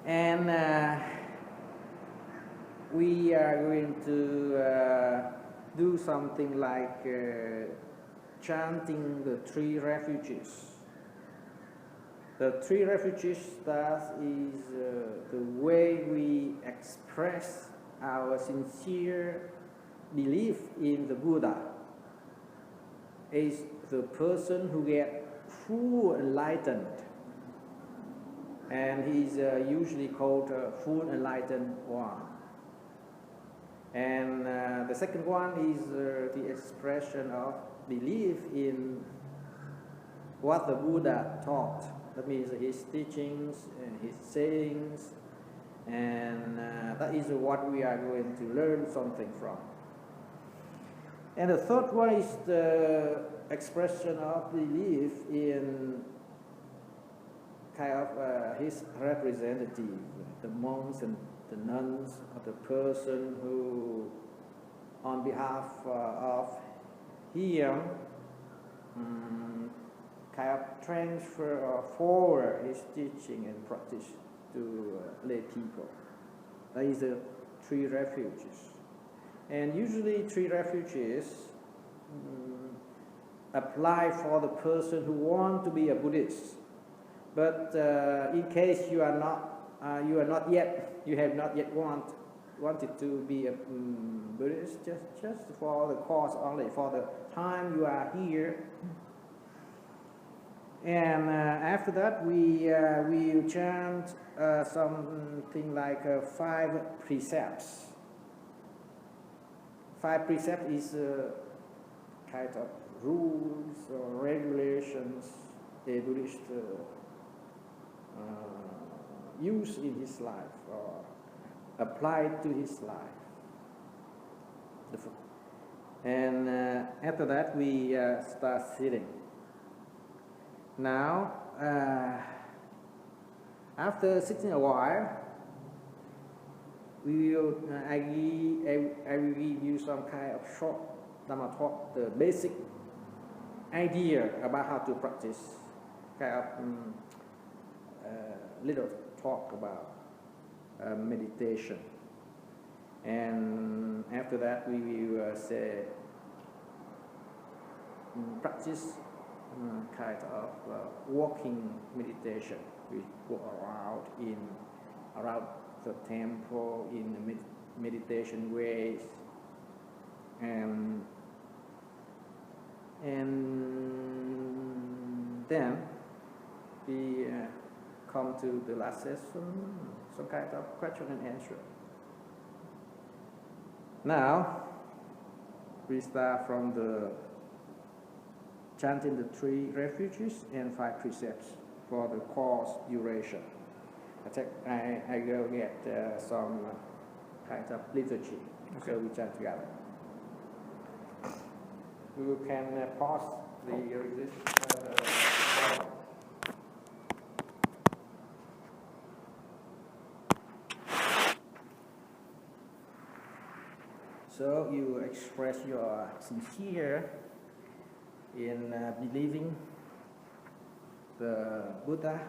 And we are going to do something like chanting the three refuges. The three refuges, that is the way we express our sincere belief in the Buddha. Is the person who gets full enlightened, and he's usually called full enlightened one. And the second one is the expression of belief in what the Buddha taught. That means his teachings and his sayings, and that is what we are going to learn something from. And the third one is the expression of belief in kind of his representative, the monks and the nuns, or the person who, on behalf of him, kind of transfer or forward his teaching and practice to lay people. That is the three refuges. And usually three refuges apply for the person who wants to be a Buddhist. But in case you are not yet, you have not yet wanted to be a Buddhist, just for the course only, for the time you are here. And after that, we will chant something like 5 precepts. 5 precepts is kind of rules or regulations a Buddhist use in his life or applied to his life. And after that, we start sitting. Now, after sitting a while, I will give you some kind of short Dhamma talk, the basic idea about how to practice, kind of little talk about meditation. And after that, we will say practice kind of walking meditation. We walk around the temple in the meditation ways, and then we come to the last session, some kind of question and answer. Now we start from the chanting the 3 refuges and 5 precepts for the course duration. I will get some kind of liturgy, okay. So we chant together. You can pause the So you express your sincere in believing the Buddha,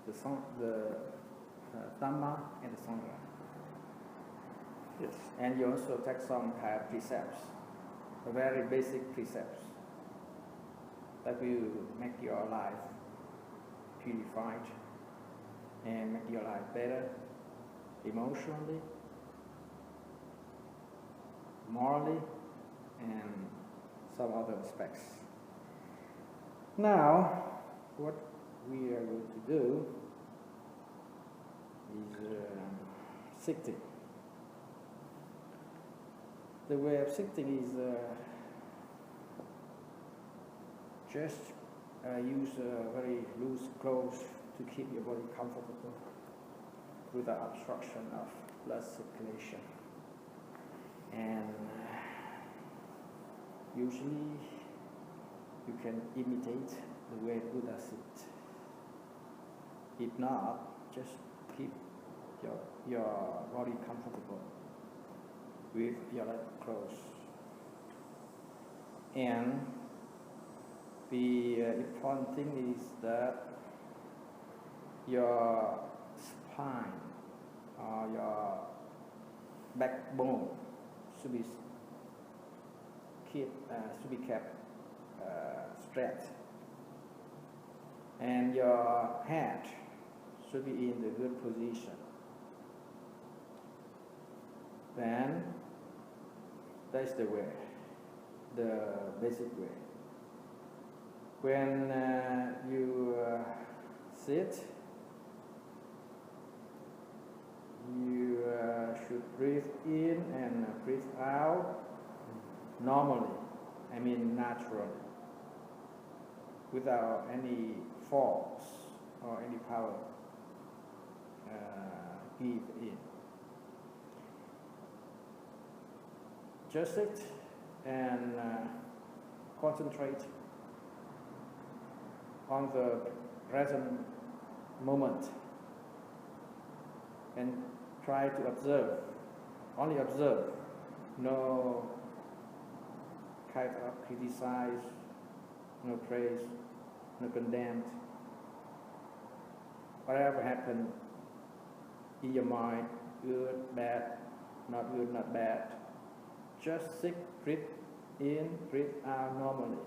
the Dhamma, and the Sangha. Yes. And you also take some kind of precepts, very basic precepts that will make your life purified and make your life better emotionally, morally, and some other aspects. Now, what we are going to do is sitting. The way of sitting is just use very loose clothes to keep your body comfortable without obstruction of blood circulation. And usually you can imitate the way Buddha sits. If not, just keep your body comfortable with your legs closed. And the important thing is that your spine or your backbone should be kept straight, and your head should be in the good position. Then that's the way, the basic way. When you sit, you should breathe in and breathe out normally, I mean naturally, without any force or any power give in. Just sit and concentrate on the present moment and try to observe, only observe, no kind of criticize, no praise, no condemn. Whatever happened in your mind, good, bad, not good, not bad, just sit, breathe in, breathe out normally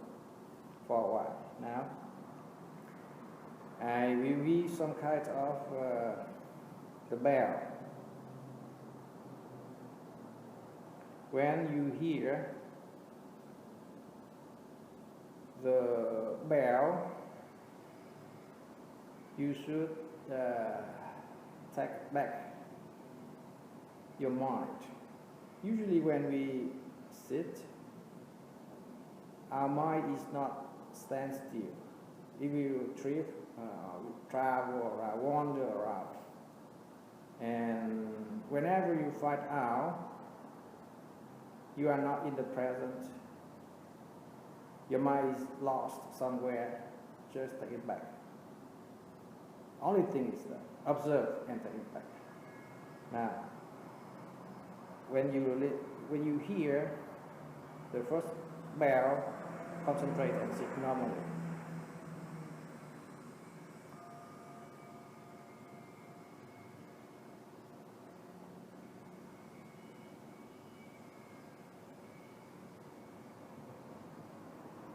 for a while. Now, I will read some kind of the bell. When you hear the bell, you should take back your mind. Usually when we sit, our mind is not stand still. It will trip, travel or wander around. And whenever you find out you are not in the present, your mind is lost somewhere, just take it back. Only thing is that observe and take it back. Now, when you hear the first bell, concentrate and sit normally.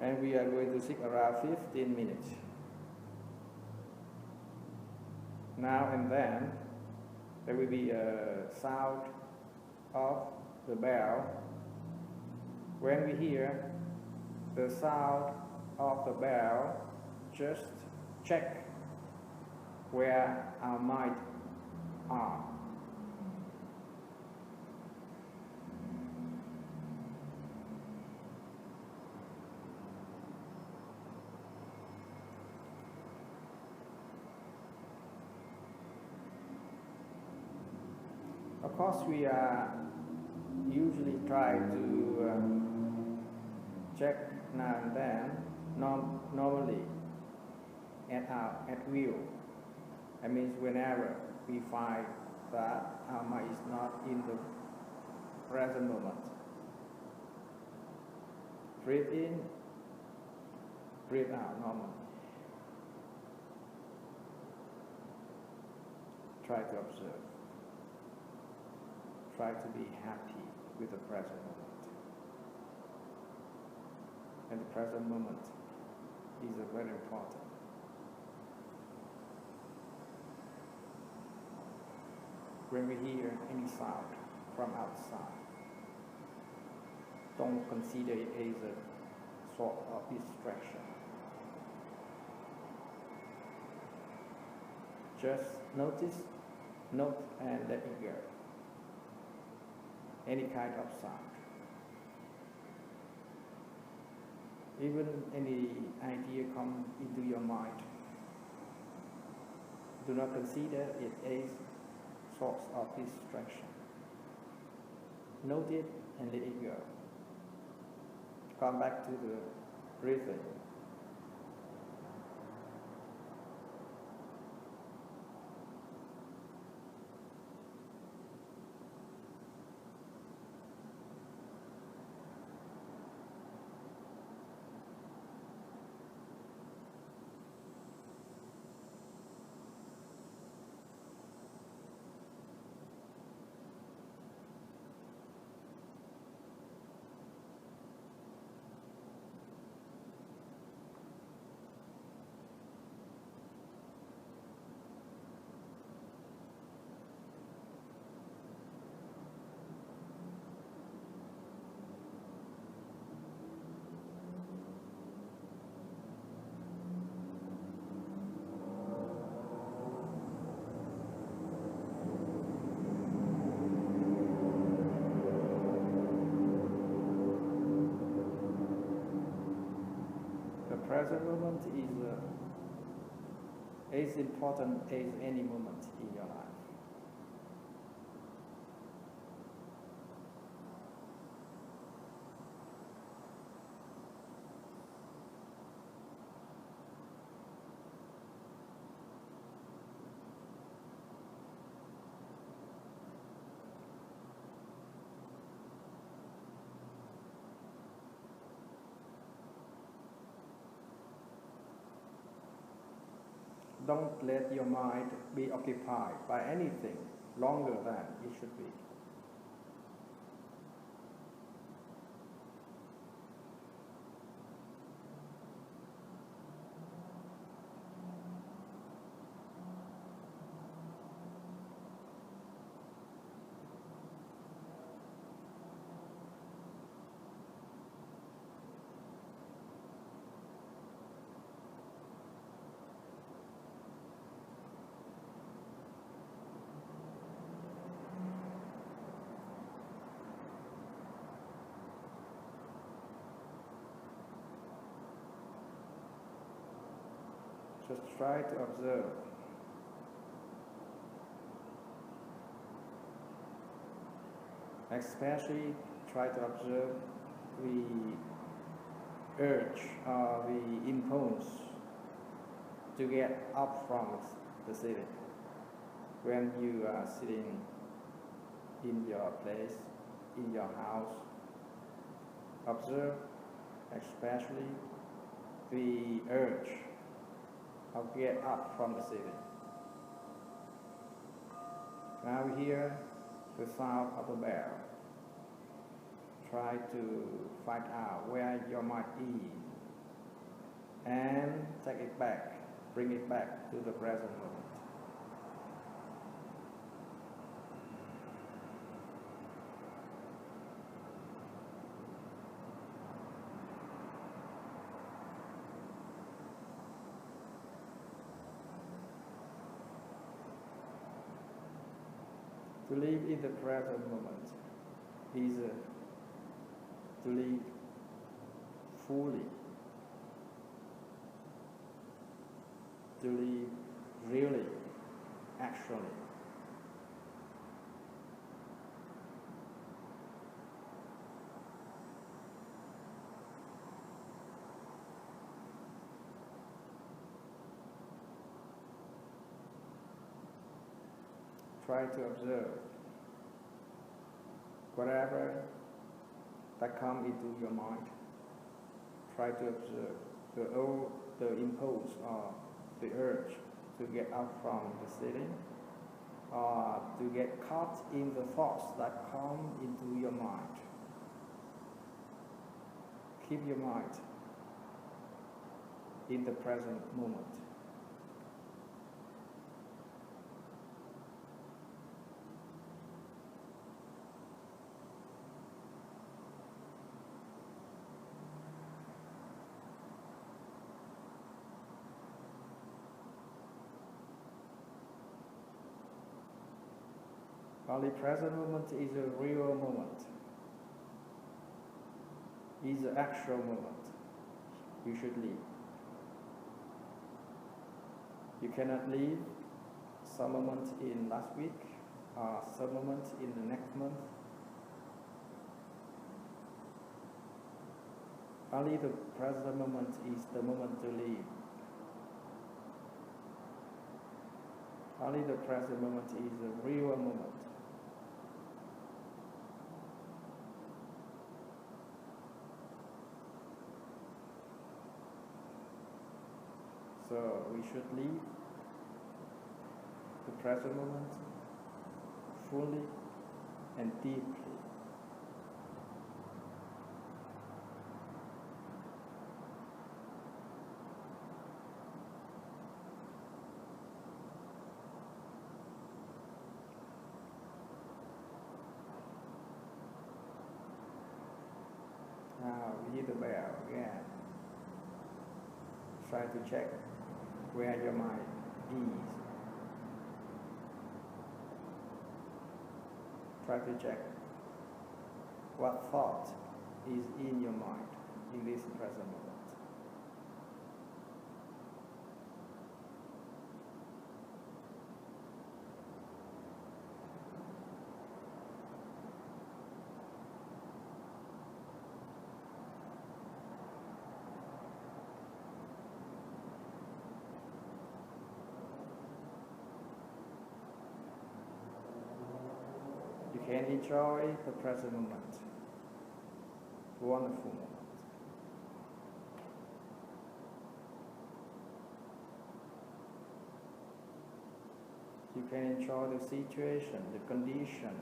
And we are going to sit around 15 minutes. Now and then, there will be a sound of the bell. When we hear the sound of the bell, just check where our mind are. Of course, we usually try to check now and then, normally at will. That means whenever we find that our mind is not in the present moment. Breathe in, breathe out normally. Try to observe. Try to be happy with the present moment. And the present moment is very important. When we hear any sound from outside, don't consider it as a sort of distraction. Just notice, note, and let it go. Any kind of sound. Even any idea come into your mind, do not consider it as source of distraction. Note it and let it go. Come back to the breathing. present moment is as important as any moment in your life. Don't let your mind be occupied by anything longer than it should be. Just try to observe. Especially try to observe the urge or the impulse to get up from the sitting. When you are sitting in your place, in your house, observe especially the urge of get up from the sitting. Now hear the sound of the bell. Try to find out where your mind is and take it back, bring it back to the present moment. To live in the present moment is to live fully, to live really, actually. Try to observe whatever that comes into your mind. Try to observe the impulse or the urge to get up from the sitting or to get caught in the thoughts that come into your mind. Keep your mind in the present moment. Only present moment is a real moment, is the actual moment you should live. You cannot live some moment in last week or some moment in the next month. Only the present moment is the moment to live. Only the present moment is a real moment. So we should live the present moment fully and deeply. Now we hear the bell again. Try to check where your mind is. Try to check what thought is in your mind in this present moment. can enjoy the present moment. Wonderful moment. You can enjoy the situation, the condition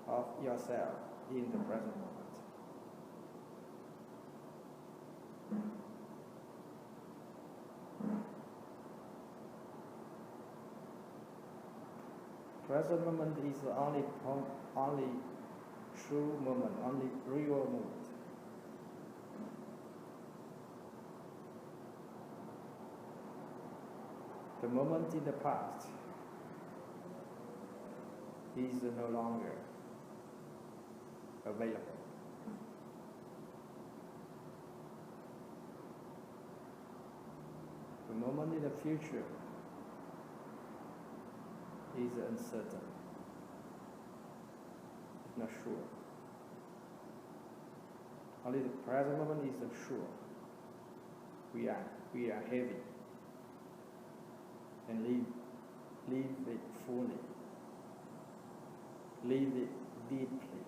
of yourself in the present moment. Present moment is the only true moment, only real moment. The moment in the past is no longer available. The moment in the future is uncertain, it's not sure. Only the present moment is sure. We are heavy and live it fully, live it deeply.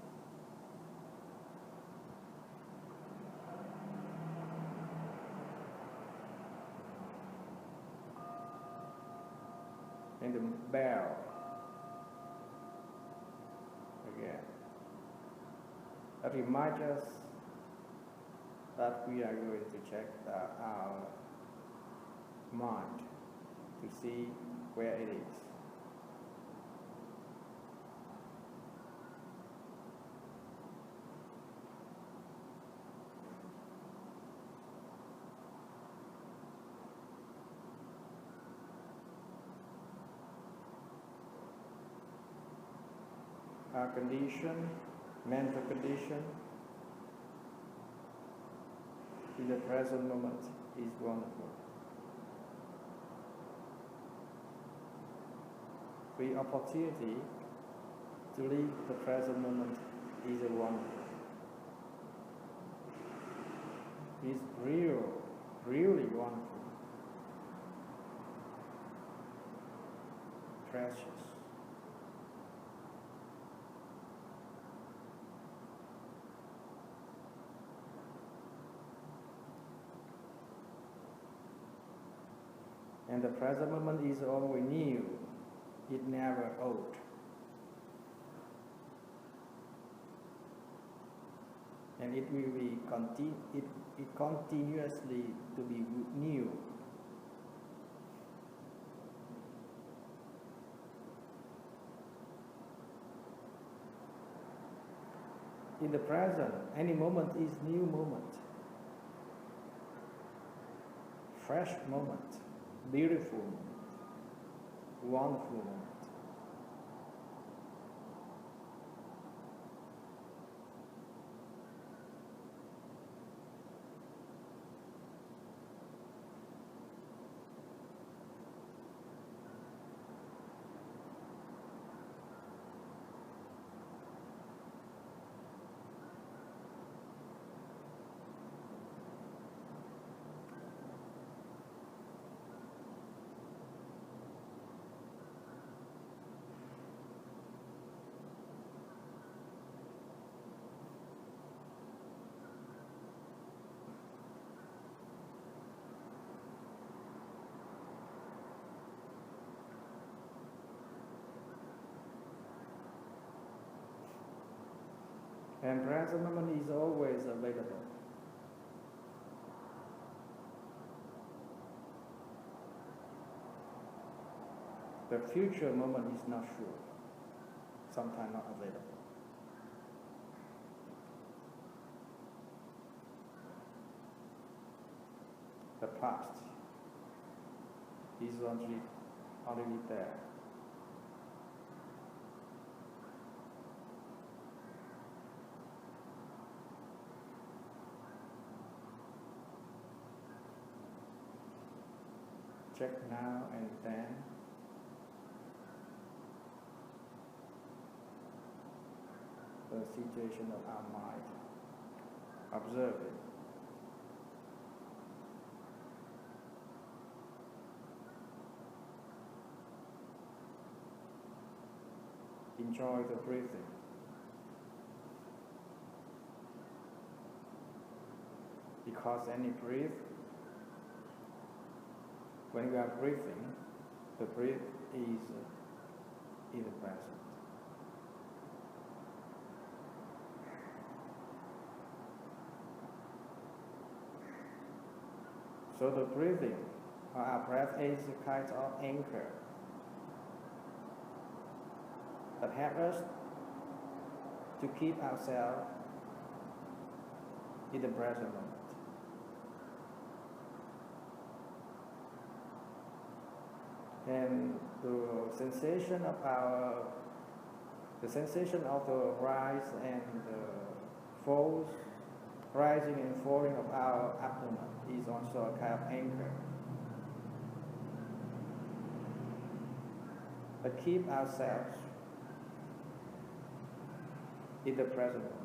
And the bell again that reminds us that we are going to check our mind to see where it is. Our condition, mental condition, in the present moment is wonderful. The opportunity to live the present moment is wonderful. It's really wonderful, precious. And the present moment is always new, it never old. And it will be continuously to be new. In the present, any moment is new moment, fresh moment, beautiful moment, wonderful moment. And present moment is always available. The future moment is not sure, sometimes not available. The past is already there. Check now and then. The situation of our mind. Observe it. enjoy the breathing. Because when you are breathing, the breath is in the present. So the breathing, our breath is a kind of anchor that helps us to keep ourselves in the present moment. And the sensation of the rise and the falls, rising and falling of our abdomen is also a kind of anchor. But keep ourselves in the present moment.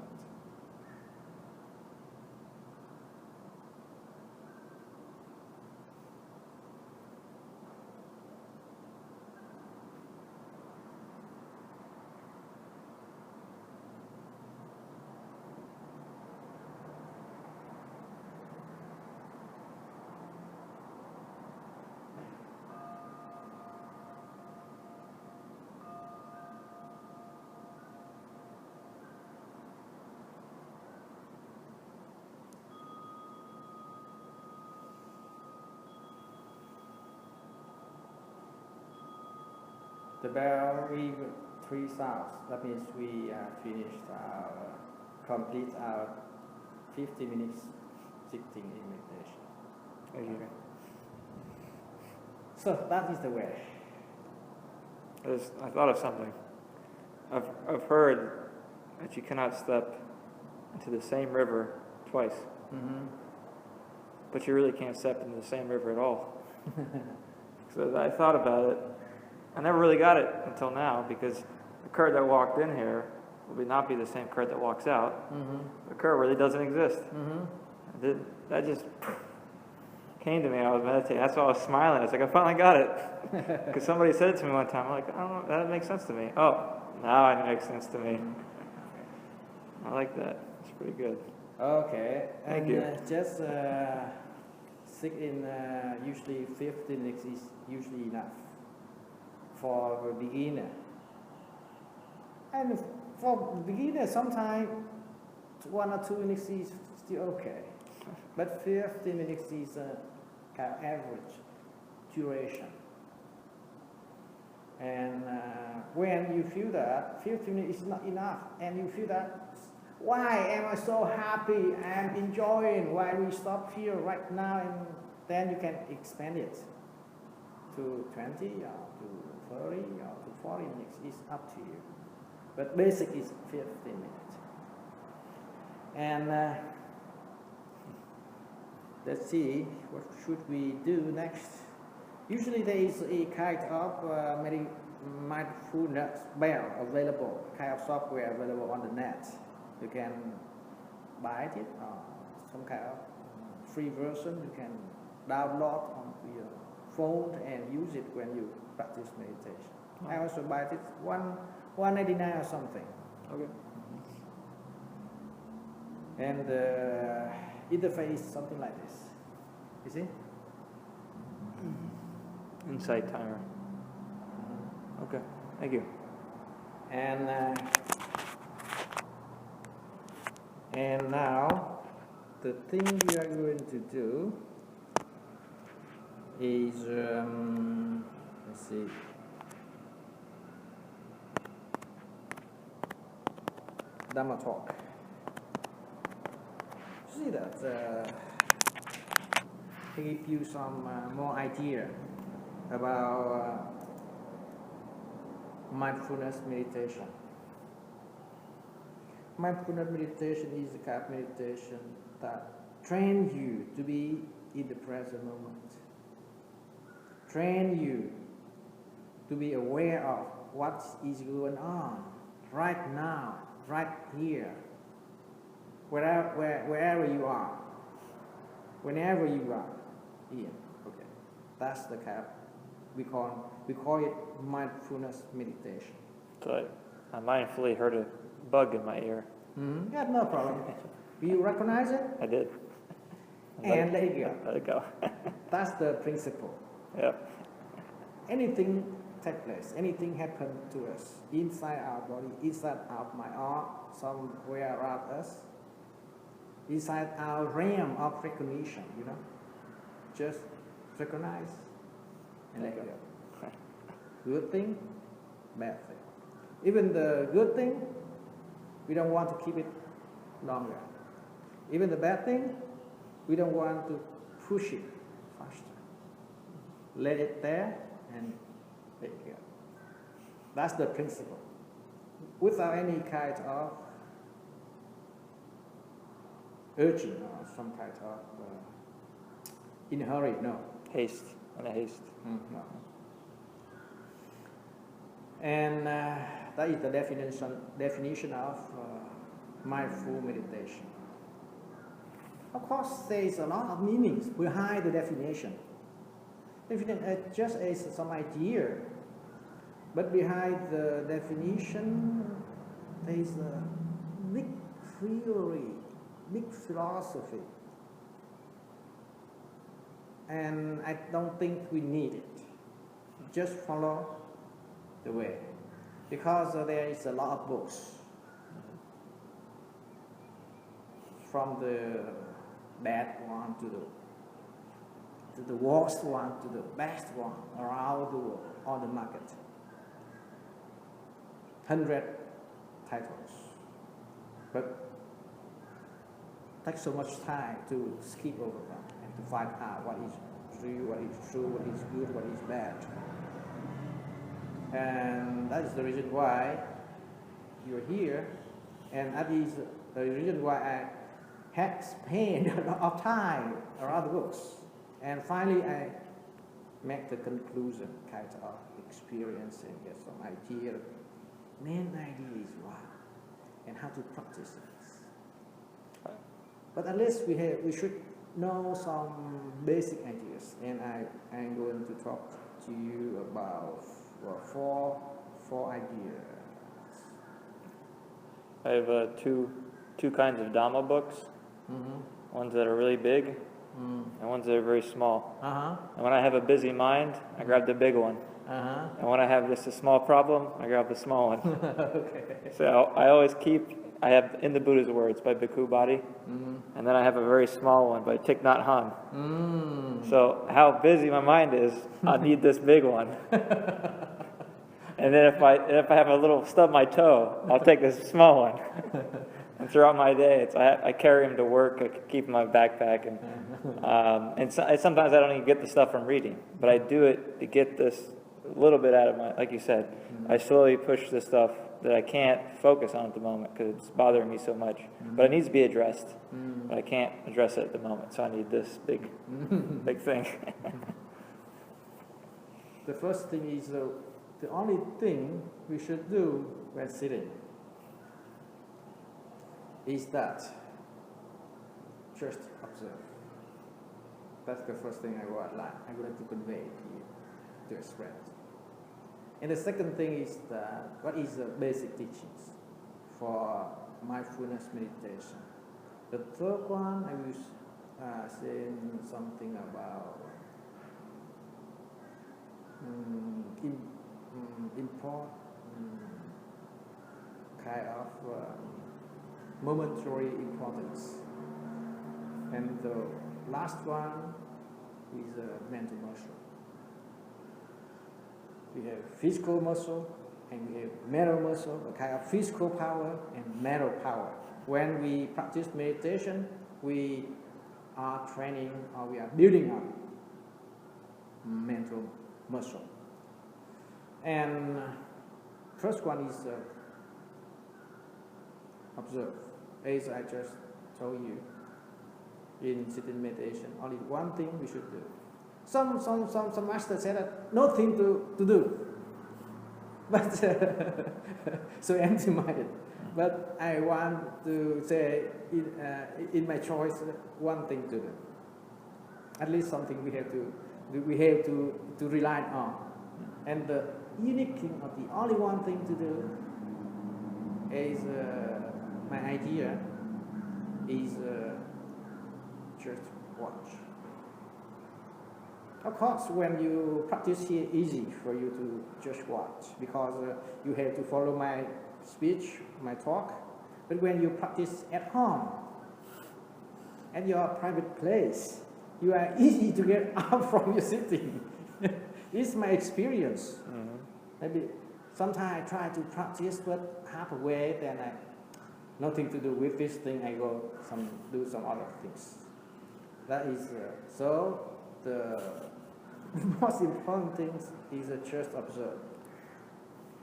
The bell rings 3 sounds. That means we complete our 50 minutes sitting in meditation. Okay. So that is the way. I thought of something. I've heard that you cannot step into the same river twice. Mm-hmm. But you really can't step into the same river at all. So I thought about it. I never really got it until now, because the current that walked in here will not be the same current that walks out. Mm-hmm. The current really doesn't exist. Mm-hmm. That just came to me. I was meditating. That's why I was smiling. I was like, I finally got it. Because somebody said it to me one time. I'm like, I don't know, that makes sense to me. Oh, now it makes sense to me. I like that. It's pretty good. Okay. Thank you. Just sit in usually 15 minutes is usually enough for the beginner. And for beginner, sometimes 1 or 2 minutes is still okay. But 15 minutes is a kind of average duration. And when you feel that 15 minutes is not enough, and you feel that, why am I so happy and enjoying? Why we stop here right now? And then you can expand it to 20 or to 30 or to 40 minutes. It's up to you. But basic is 15 minutes. And let's see, what should we do next? Usually there is a kind of mindfulness bell available, kind of software available on the net. You can buy it, or some kind of free version you can download onto your phone and use it when you practice meditation. I also buy it, $1.99 or something. Okay. And the interface is something like this. You see? Insight timer. Okay, thank you. And now, the thing we are going to do is, let's see. Dhamma talk. See that I give you some more idea about mindfulness meditation. Mindfulness meditation is a kind of meditation that trains you to be in the present moment. Train you to be aware of what is going on right now, right here, wherever you are, whenever you are. Ian, okay, that's the kind of, we call it mindfulness meditation. So I mindfully heard a bug in my ear. Yeah, no problem. You recognize it? I did. And let it go. Let it go. That's the principle. Yep. Anything take place, anything happen to us, inside our body, inside our mind, or somewhere around us, inside our realm of recognition, just recognize and let go. Good thing, bad thing. Even the good thing, we don't want to keep it longer. Even the bad thing, we don't want to push it faster. Let it there and let it go. That's the principle. Without any kind of urging or some kind of in a hurry, no. Haste, and a haste. No. And that is the definition of mindful meditation. Of course, there is a lot of meanings behind the definition. Just as some idea, but behind the definition, there is a big theory, big philosophy. And I don't think we need it. Just follow the way. Because there is a lot of books. From the bad one to the worst one to the best one around the world, on the market. 100 titles. But it takes so much time to skip over them and to find out what is true, what is good, what is bad. And that is the reason why you're here, and that is the reason why I had spent a lot of time around the books. And finally I make the conclusion, kind of experience and get some idea. Main idea is what and how to practice it. But at least we should know some basic ideas, and I'm going to talk to you about four ideas. I have two kinds of Dhamma books. Ones that are really big, and ones that are very small. And when I have a busy mind, I grab the big one. And when I have just a small problem, I grab the small one. Okay. So I have In the Buddha's Words by Bhikkhu Bodhi, and then I have a very small one by Thich Nhat Hanh. So how busy my mind is, I need this big one. And then if I have a little stub my toe, I'll take this small one. And throughout my day, I carry them to work. I keep them in my backpack, and sometimes I don't even get the stuff from reading, but I do it to get this little bit out of my, like you said, I slowly push the stuff that I can't focus on at the moment because it's bothering me so much. But it needs to be addressed, but I can't address it at the moment, so I need this big thing. The first thing is the only thing we should do when sitting is that just observe. That's the first thing I would like to convey here, to express. And the second thing is that what is the basic teachings for mindfulness meditation. The third one, I will say something about important kind of momentary importance. And the last one is a mental muscle. We have physical muscle and we have mental muscle, a kind of physical power and mental power. When we practice meditation, we are training or we are building up mental muscle. And first one is observe. As I just told you, in sitting meditation, only one thing we should do. Some masters said that nothing to do, but so empty-minded. But I want to say in my choice one thing to do. At least something we have to rely on. And the unique thing, or the only one thing to do, is my idea is just watch. Of course, when you practice here, easy for you to just watch because you have to follow my speech, my talk. But when you practice at home, at your private place, you are easy to get up from your sitting. This is my experience. Mm-hmm. Maybe sometimes I try to practice, but halfway, then I nothing to do with this thing. I go do some other things. That is so. The most important thing is just observe.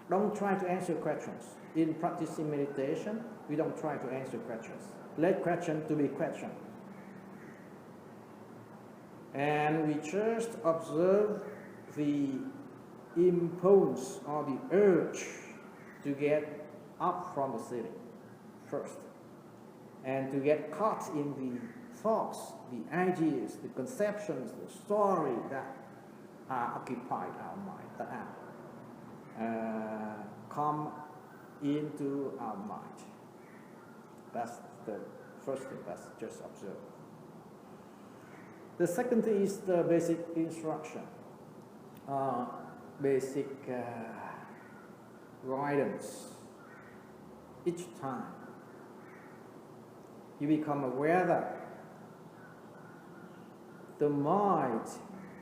Don't try to answer questions. In practicing meditation, we don't try to answer questions. Let question to be question. And we just observe the impulse or the urge to get up from the sitting first. And to get caught in the thoughts, the ideas, the conceptions, the story that are occupied our mind, that come into our mind. That's the first thing, that's just observe. The second thing is the basic instruction, basic guidance. Each time you become aware that the mind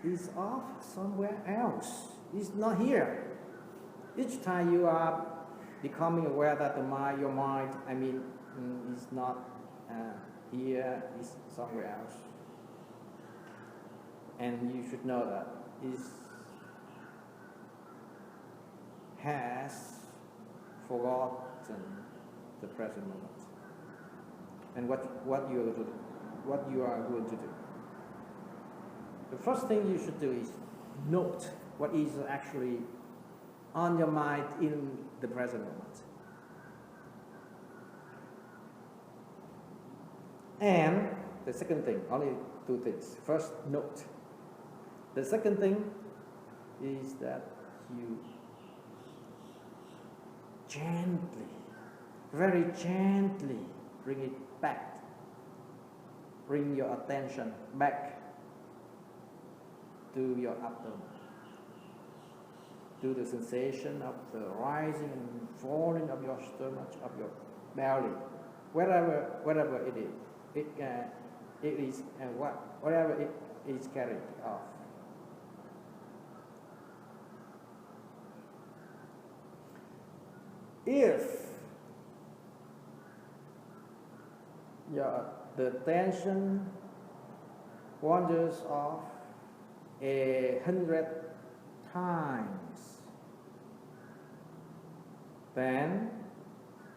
is off somewhere else. It's not here. Each time you are becoming aware that your mind, is not here, is somewhere else. And you should know that it has forgotten the present moment. And what you are going to do. The first thing you should do is note what is actually on your mind in the present moment. And the second thing, only two things. First, note. The second thing is that you gently, very gently bring it back. Bring your attention back to your abdomen, to the sensation of the rising and falling of your stomach, of your belly, wherever it is, it is, and whatever it is carried off. If the tension wanders off 100 times, then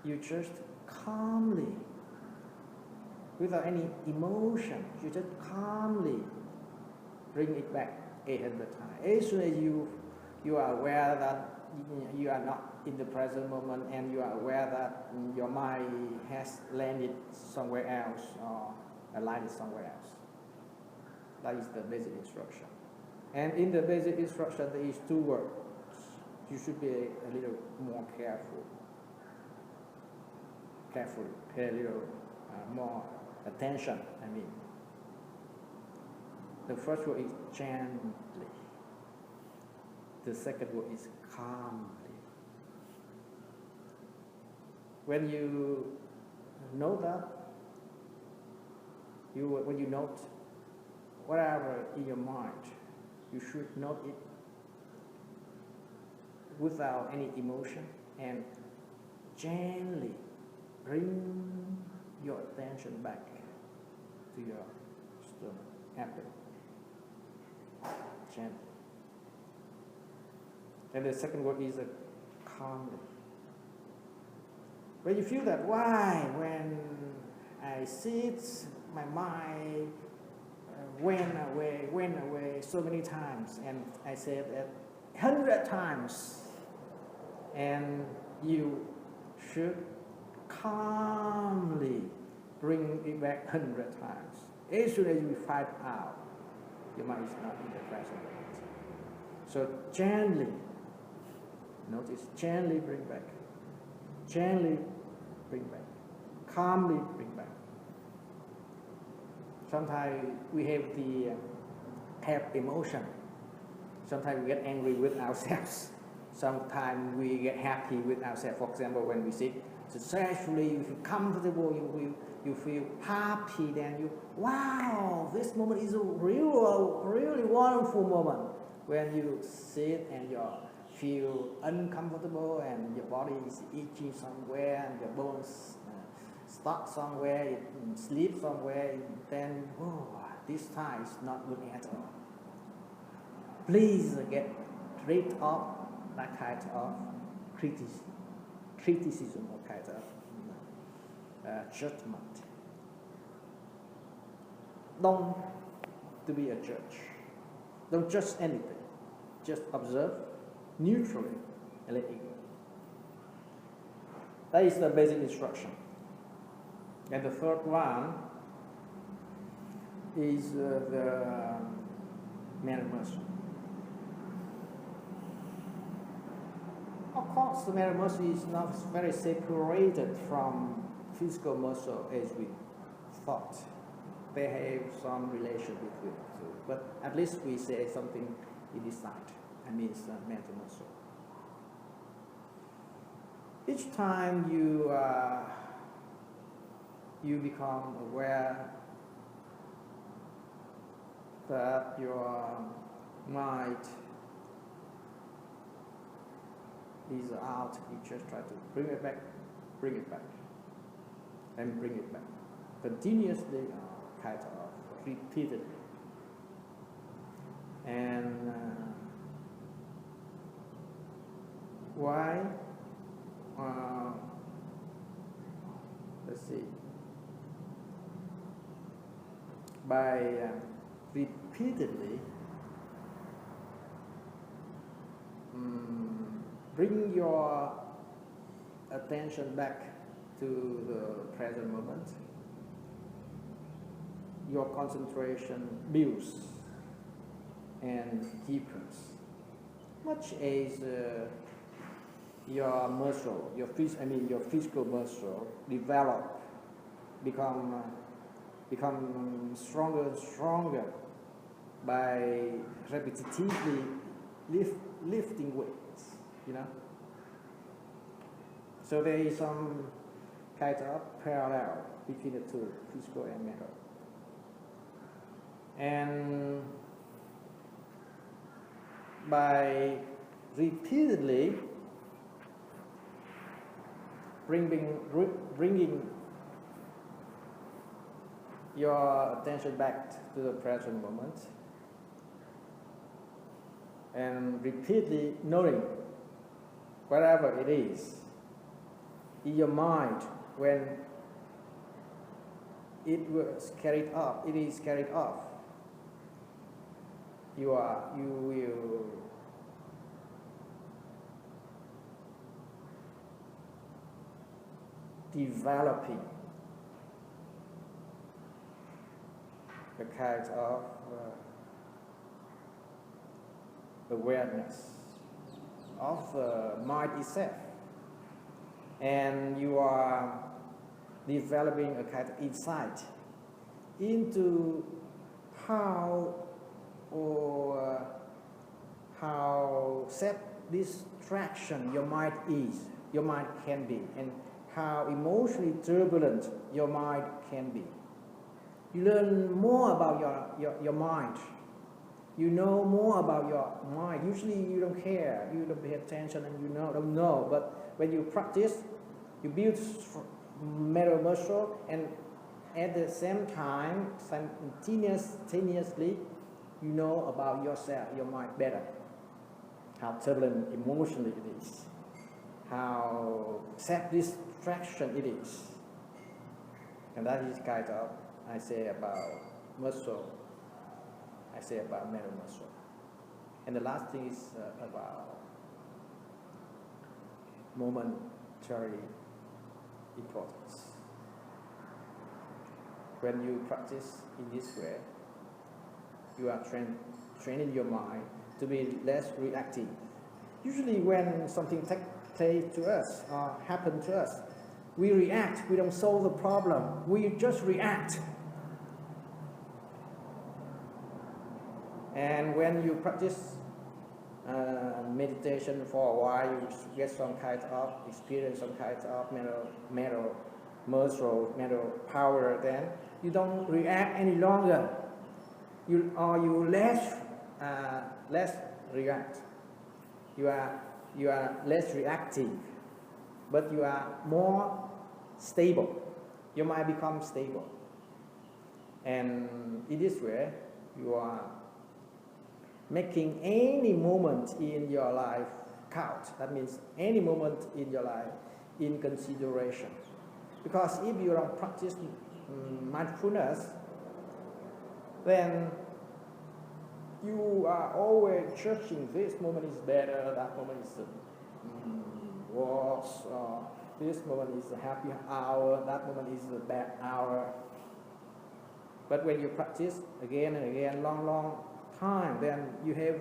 you just calmly, without any emotion, you just calmly bring it back 800 times. As soon as you are aware that you are not in the present moment and you are aware that your mind has landed somewhere else or alighted somewhere else. That is the basic instruction. And in the basic instruction, there is two words. You should be a little more careful. Carefully, pay a little more attention, The first word is gently. The second word is calmly. When you know that, when you note whatever in your mind, you should note it without any emotion and gently bring your attention back to your stomach, abdomen. Gently. And the second word is calmly. When you feel that, why? When I sit, my mind went away so many times, and I said that 100 times, and you should calmly bring it back 100 times. As soon as you find out, your mind is not in the present moment. So gently, notice, gently bring back. Gently bring back. Calmly bring back. Sometimes we have emotion. Sometimes we get angry with ourselves. Sometimes we get happy with ourselves. For example, when we sit, so actually you feel comfortable, you feel happy, then you, wow, this moment is a really wonderful moment. When you sit and you feel uncomfortable and your body is itchy somewhere and your bones stuck somewhere, it sleep somewhere, then this time is not good at all. Please get rid of that kind of criticism or kind of judgment. Don't to be a judge. Don't judge anything. Just observe neutrally and let it go. That is the basic instruction. And the third one is the manner mercy. Of course, the manner mercy is not very separated from physical muscle as we thought. They have some relation between the two, but at least we say something in this side. I mean, it's mental muscle. Each time you become aware that your mind is out, you just try to bring it back, and bring it back. Continuously, kind of repeatedly. And why? Let's see. By repeatedly bring your attention back to the present moment, your concentration builds and deepens, much as your muscle, your physical muscle develop, become stronger and stronger by repetitively lifting weights, you know. So there is some kind of parallel between the two, physical and mental. And by repeatedly bringing your attention back to the present moment and repeatedly noting whatever it is in your mind when it is carried off, you will developing the kind of awareness of the mind itself, and you are developing a kind of insight into how self-distraction your mind can be, and how emotionally turbulent your mind can be. You learn more about your mind. You know more about your mind. Usually you don't care, you don't pay attention, and you don't know. But when you practice, you build mental muscle, and at the same time, simultaneously, you know about yourself, your mind better. How turbulent emotionally it is. How self-distraction it is. And that is kind of, I say about muscle. I say about mental muscle. And the last thing is about momentary importance. When you practice in this way, you are training your mind to be less reactive. Usually when something take to us or happen to us, we react. We don't solve the problem. We just react. And when you practice meditation for a while, you get some kind of experience, some kind of mental power. Then you don't react any longer. You less react. You are less reactive, but you are more stable. Your mind becomes stable, and in this way, you are making any moment in your life count. That means any moment in your life in consideration. Because if you don't practice mindfulness, then you are always judging this moment is better, that moment is worse, or this moment is a happy hour, that moment is a bad hour. But when you practice again and again, long time, then you have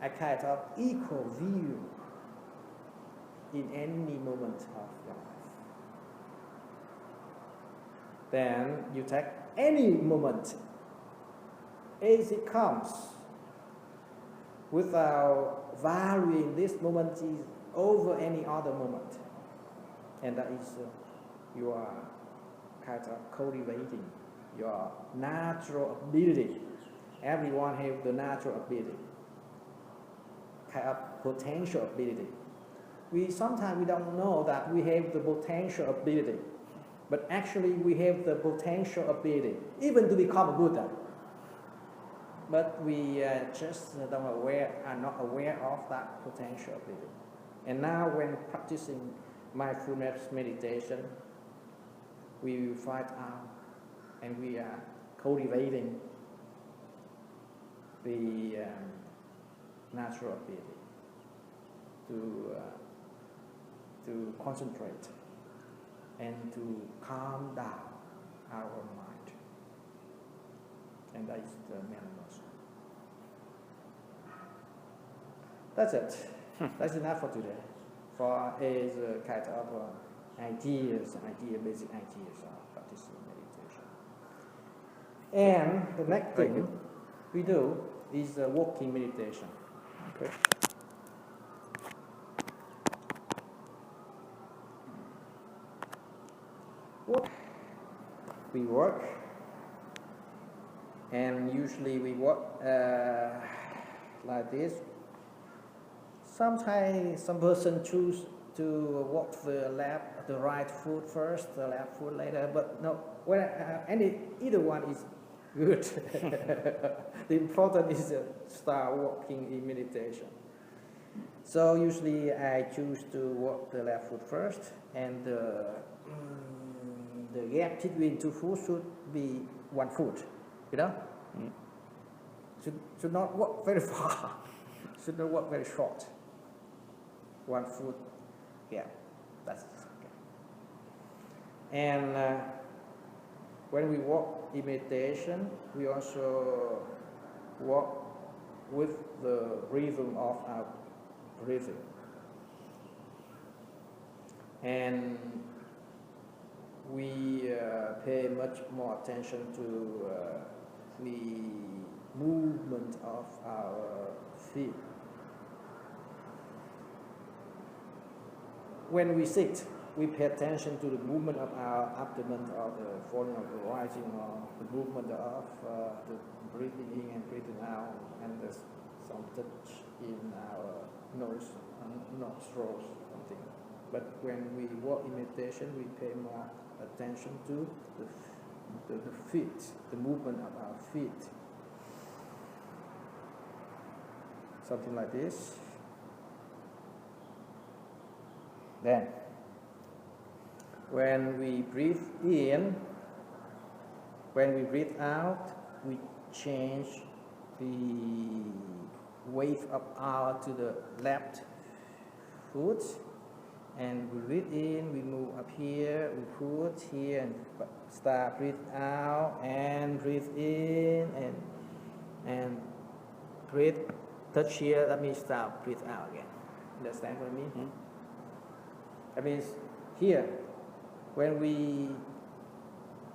a kind of equal view in any moment of your life. Then you take any moment as it comes without valuing this moment is over any other moment. And that is you are kind of cultivating your natural ability. Everyone has the natural ability, kind of potential ability. Sometimes we don't know that we have the potential ability, but actually we have the potential ability even to become a Buddha. But we just are not aware of that potential ability. And now when practicing mindfulness meditation, we will find out and we are cultivating the natural ability to concentrate and to calm down our mind. And that is the main lesson. That's it. That's enough for today. For is kind of basic ideas of practicing meditation. And the next thing we do is walking meditation. Okay. We work, and usually we walk like this. Sometimes some person choose to walk the right foot first, the left foot later. But no, either one is good. The important is to start walking in meditation. So usually I choose to walk the left foot first, and the gap between two foot should be 1 foot. You know, should not walk very far. Should not walk very short. 1 foot gap. That's okay. And when we walk in meditation, we also walk with the rhythm of our breathing. And we pay much more attention to the movement of our feet. When we sit, we pay attention to the movement of our abdomen, or the falling of the rising, or the movement of the breathing in and breathing out, and there's some touch in our nose and nostrils, something. But when we walk in meditation, we pay more attention to the feet, the movement of our feet. Something like this. Then, when we breathe in, when we breathe out, we change the weight of our to the left foot. And we breathe in, we move up here, we put here, and start breathe out, and breathe in, and breathe, touch here, that means start, breathe out again. Understand what I mean? That means here, when we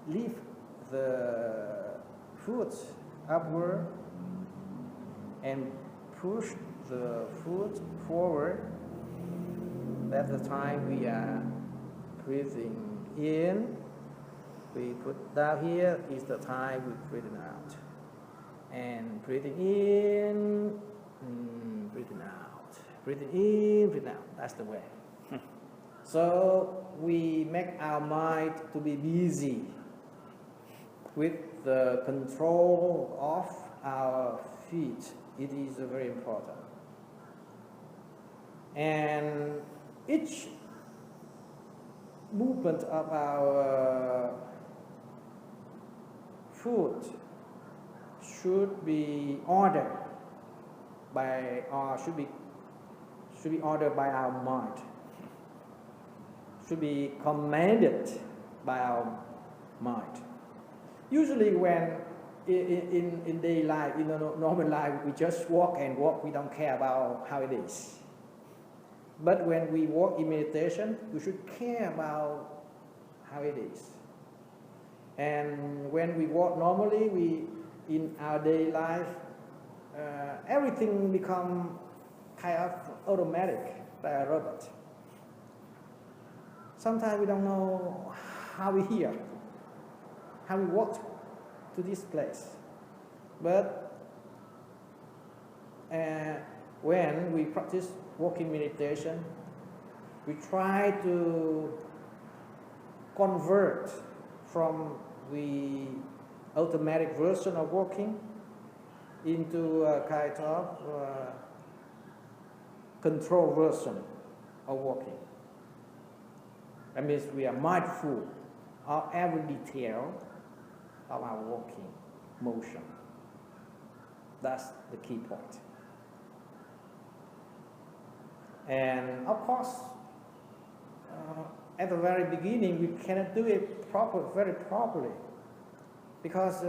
lift the foot upward and push the foot forward, that's the time we are breathing in. We put down here is the time we breathing out. And breathing in, breathing out. Breathing in, breathing out. That's the way. So we make our mind to be busy with the control of our feet. It is very important. And each movement of our foot should be ordered by, or should be ordered by our mind. Should be commanded by our mind. Usually when in daily life, in normal life, we just walk and walk, we don't care about how it is. But when we walk in meditation, we should care about how it is. And when we walk normally, in our daily life, everything become kind of automatic, like a robot. Sometimes we don't know how we hear, how we walk to this place. But when we practice walking meditation, we try to convert from the automatic version of walking into a kind of control version of walking. That means we are mindful of every detail of our walking motion. That's the key point. And of course, at the very beginning, we cannot do it very properly, because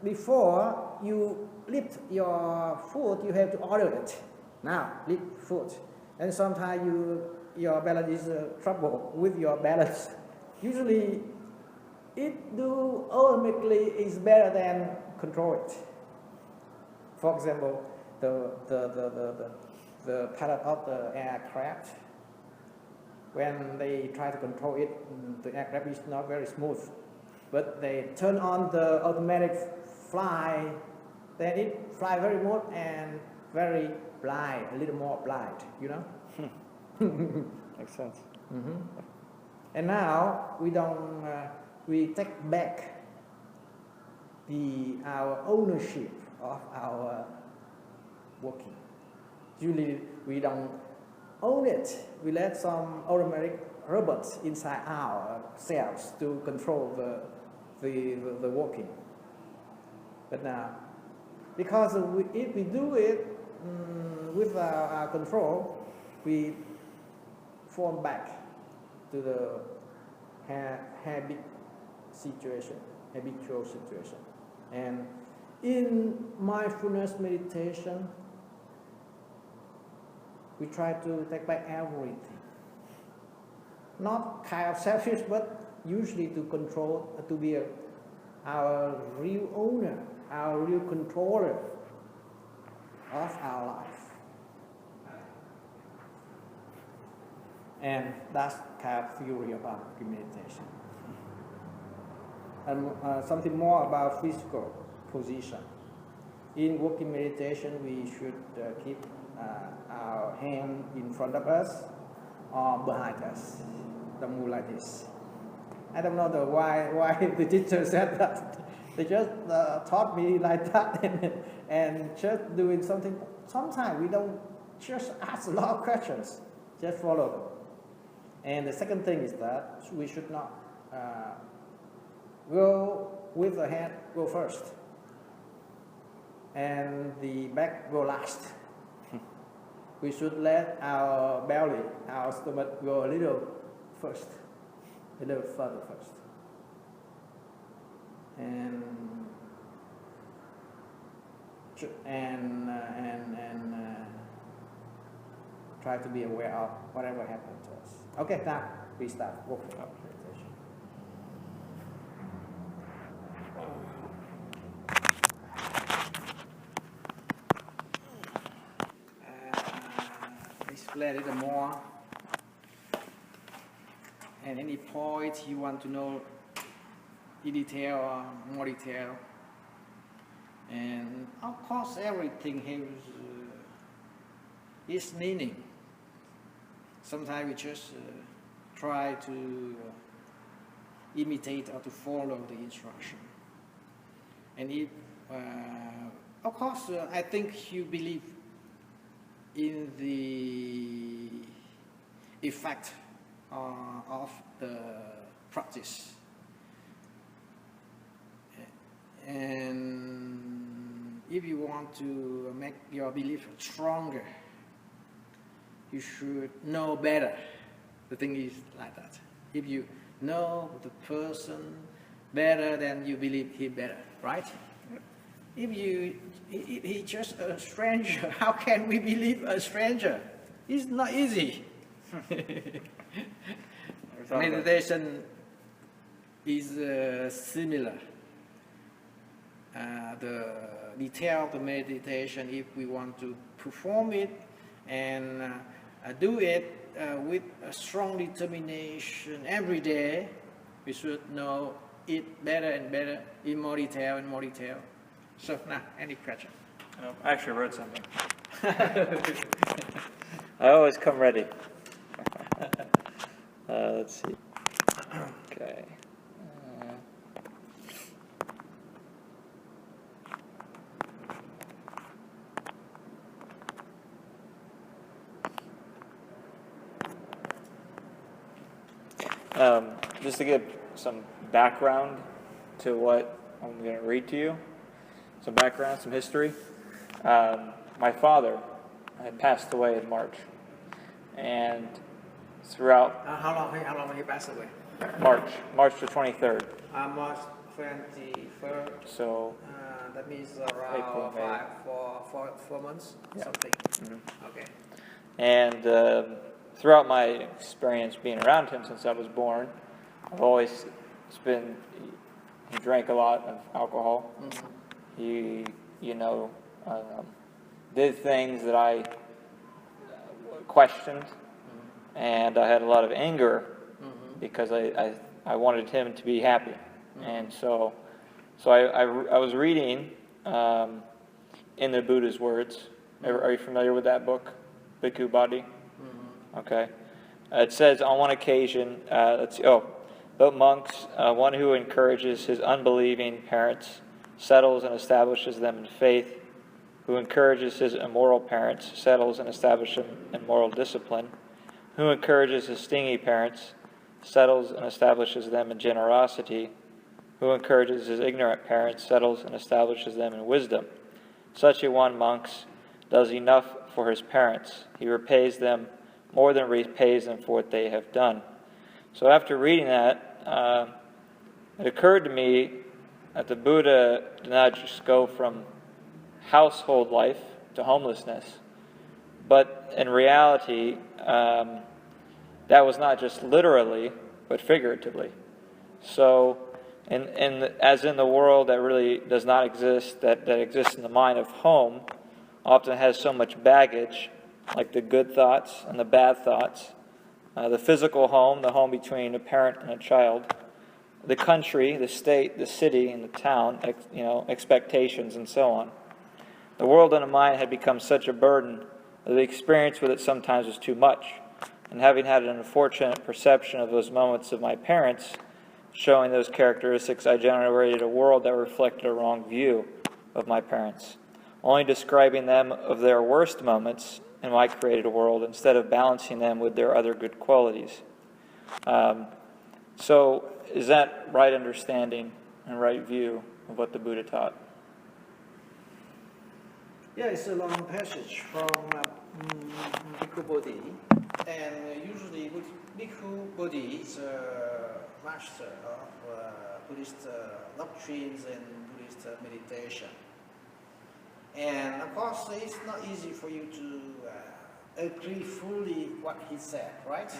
before you lift your foot, you have to order it. Now, lift foot. And sometimes your balance is trouble with your balance. Usually, it do ultimately is better than control it. For example, the pilot of the aircraft, when they try to control it, the aircraft is not very smooth. But they turn on the automatic fly, then it fly very smooth and very blind, a little more blind, you know? Makes sense. And now we take back our ownership of our walking. Usually we don't own it. We let some automatic robots inside ourselves to control the walking. But now, because if we do it with our control, we fall back to the habitual situation. And in mindfulness meditation, we try to take back everything. Not kind of selfish, but usually to control, to be our real owner, our real controller of our life. And that's kind of theory about meditation. And something more about physical position. In walking meditation, we should keep our hand in front of us or behind us. Don't move like this. I don't know why the teacher said that. They just taught me like that and just doing something. Sometimes we don't just ask a lot of questions, just follow them. And the second thing is that we should not go with the head go first and the back go last. We should let our belly, our stomach go a little first, a little further first. And try to be aware of whatever happens to us. Okay, now we start working on meditation. Explain a little more. And any point you want to know in detail or more detail. And of course, everything has its meaning. Sometimes we just try to imitate or to follow the instruction. And if, of course, I think you believe in the effect of the practice. And if you want to make your belief stronger, you should know better. The thing is like that. If you know the person better, then you believe him better, right? If he's just a stranger, how can we believe a stranger? It's not easy. Meditation is similar. The detail of the meditation, if we want to perform it and do it with a strong determination every day, we should know it better and better in more detail and more detail. So now, any question? I actually wrote something. I always come ready. Let's see. Okay. Just to give some background to what I'm going to read to you, some background, some history. My father had passed away in March, and throughout how long did he pass away? March the 23rd. March 23rd. So that means around April, May. 4 months, Yeah. something. Mm-hmm. Okay. And throughout my experience being around him since I was born, I've always been. He drank a lot of alcohol. Mm-hmm. He, did things that I questioned, mm-hmm. and I had a lot of anger, mm-hmm. because I wanted him to be happy, mm-hmm. and so I was reading in the Buddha's words. Mm-hmm. Are you familiar with that book, Bhikkhu Bodhi? Mm-hmm. Okay. It says on one occasion, but monks, one who encourages his unbelieving parents, settles and establishes them in faith, who encourages his immoral parents, settles and establishes them in moral discipline, who encourages his stingy parents, settles and establishes them in generosity, who encourages his ignorant parents, settles and establishes them in wisdom. Such a one, monks, does enough for his parents. He repays them more than repays them for what they have done. So after reading that, it occurred to me that the Buddha did not just go from household life to homelessness, but in reality, that was not just literally, but figuratively. So, as in the world that really does not exist, that exists in the mind of home, often has so much baggage, like the good thoughts and the bad thoughts. The physical home, the home between a parent and a child, the country, the state, the city, and the town, expectations, and so on. The world in the mind had become such a burden that the experience with it sometimes was too much. And having had an unfortunate perception of those moments of my parents, showing those characteristics, I generated a world that reflected a wrong view of my parents, only describing them of their worst moments in my created world instead of balancing them with their other good qualities. So is that right understanding and right view of what the Buddha taught? Yeah, it's a long passage from Bhikkhu Bodhi, and usually Bhikkhu Bodhi is a master of Buddhist doctrines and Buddhist meditation. And of course, it's not easy for you to agree fully what he said, right?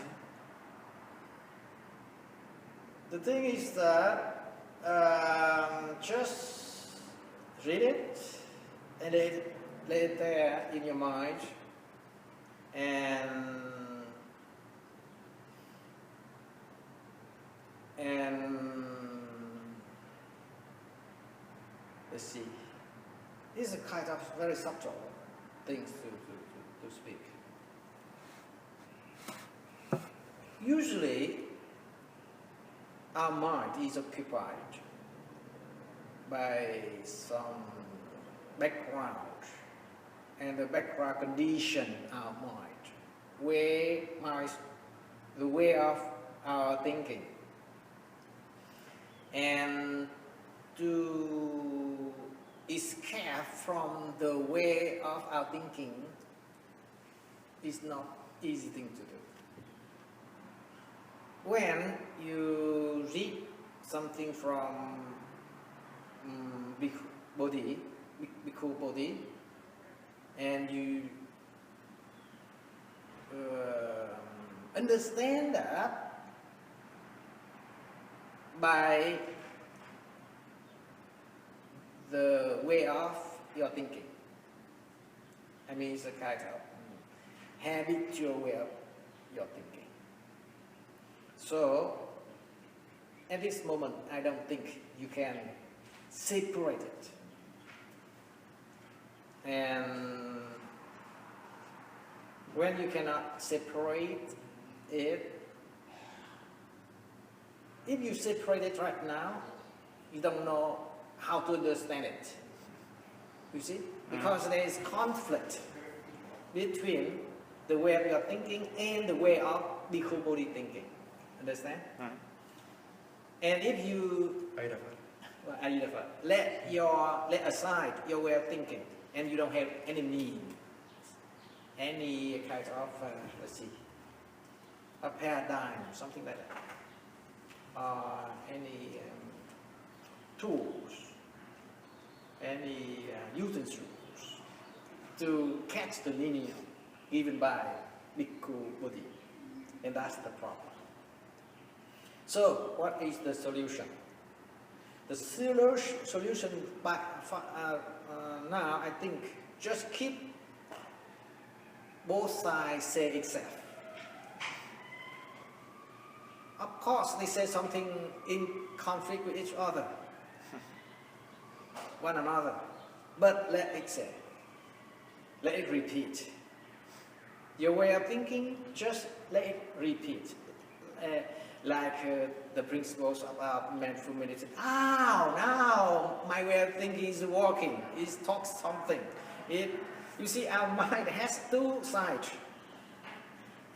The thing is that just read it and lay it there in your mind, and let's see. This is a kind of very subtle things to speak. Usually, our mind is occupied by some background, and the background condition our mind, the way of our thinking. And to escape from the way of our thinking is not easy thing to do. When you read something from Bhikkhu Bodhi, and you understand that by the way of your thinking. I mean, it's a kind of habitual way of your thinking. So, at this moment, I don't think you can separate it. And when you cannot separate it, if you separate it right now, you don't know how to understand it. You see? Because there is conflict between the way of your thinking and the way of Bhikkhu Bodhi thinking. Understand? And if you let aside your way of thinking, and you don't have any mean, any kind of let's see, a paradigm, something like that, or any tools, any utensils to catch the meaning given by Bhikkhu Bodhi, and that's the problem. So, what is the solution? The solution now, I think, just keep both sides say itself. Of course, they say something in conflict with each other, one another, but let it say, let it repeat. Your way of thinking, just let it repeat. Like the principles of mindful meditation. Now my way of thinking is working. It talks something. You see, our mind has two sides.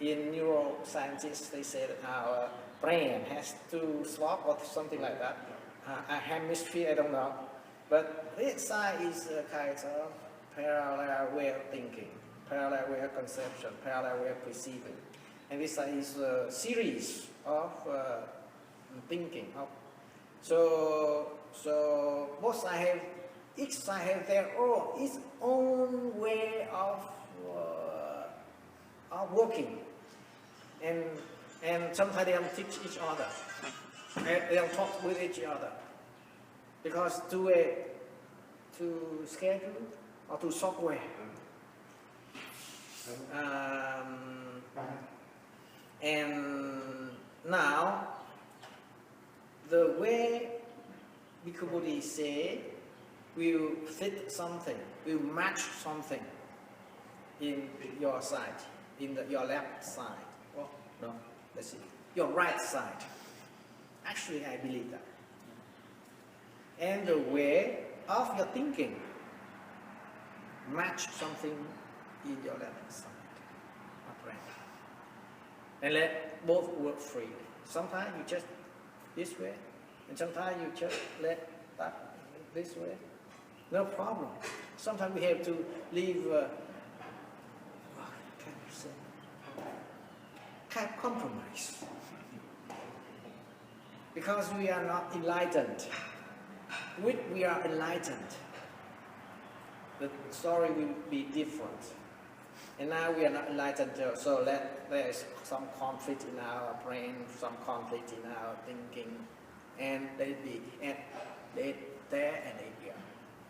In neuroscientists, they say that our brain has two slots or something like that. A hemisphere, I don't know. But this side is a kind of parallel way of thinking, parallel way of conception, parallel way of perceiving. And this side is a series of thinking. So both sides have, each side has its own way of working, and sometimes they don't teach each other. They don't talk with each other, because to schedule or to software. And now, the way Bhikkhu Bodhi say will fit something, will match something in your side, in your left side. Oh, no, let's see, your right side. Actually, I believe that. And the way of your thinking match something in your left side. And let both work freely. Sometimes you just this way, and sometimes you just let that this way. No problem. Sometimes we have to leave what can you say? Kind of compromise. Because we are not enlightened. When we are enlightened, the story will be different. And now we are not enlightened, so there is some conflict in our brain, some conflict in our thinking, and let it be, and let it there and it here.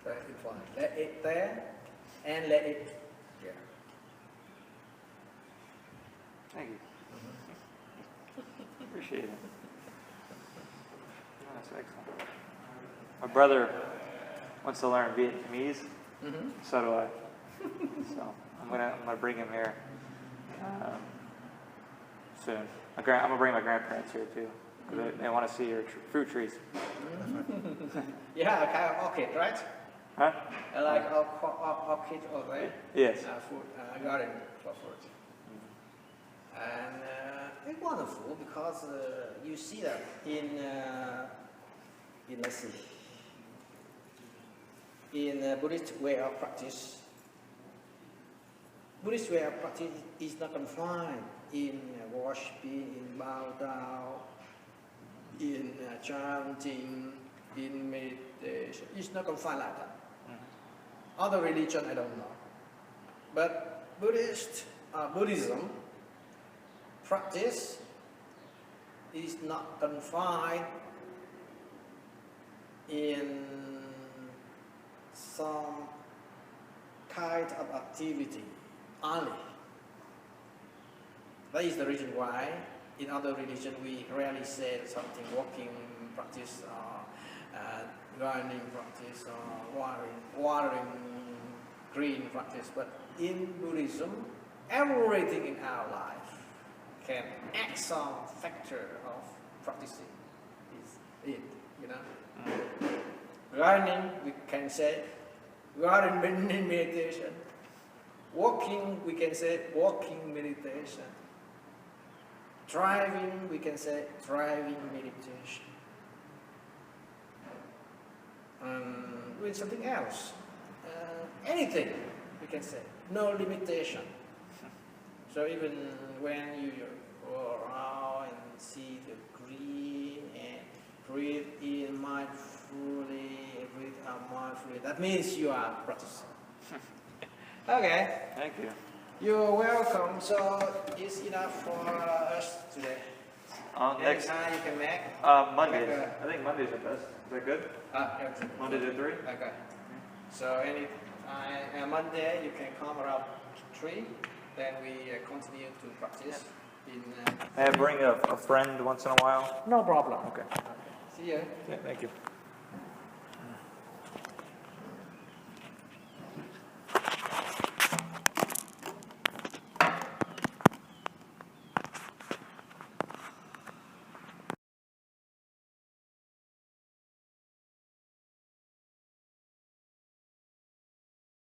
Very important. Let it there and let it here. Thank you. Appreciate it. That's excellent. My brother wants to learn Vietnamese. So do I. So I'm gonna bring him here soon. I'm gonna bring my grandparents here too. They want to see your fruit trees. Yeah, kind of orchid, right? Huh? I like orchid over there. Yes. Food garden for fruit. And it's wonderful because you see that in let's see, in Buddhist way of practice. Buddhist way of practice is not confined in worshiping, in bow down, in chanting, in meditation. It's not confined like that. Other religion, I don't know. But Buddhism practice is not confined in some kind of activity only. That is the reason why in other religion we rarely say something walking practice or gardening practice or watering green practice. But in Buddhism, everything in our life can add some factor of practicing. Is it, you know? Gardening, we can say garden meditation. Walking, we can say walking meditation. Driving, we can say driving meditation. With something else, anything, we can say, no limitation. So even when you go around and see the green and breathe in mindfully, breathe out mindfully, that means you are practicing. Okay. Thank you. You're welcome. So it's enough for us today. Next time you can make? Mondays. I think Mondays are best. Is that good? Yeah. Mondays at 3? Okay. So any Monday you can come around 3. Then we continue to practice. May I bring a friend once in a while? No problem. Okay. See you. Yeah, thank you.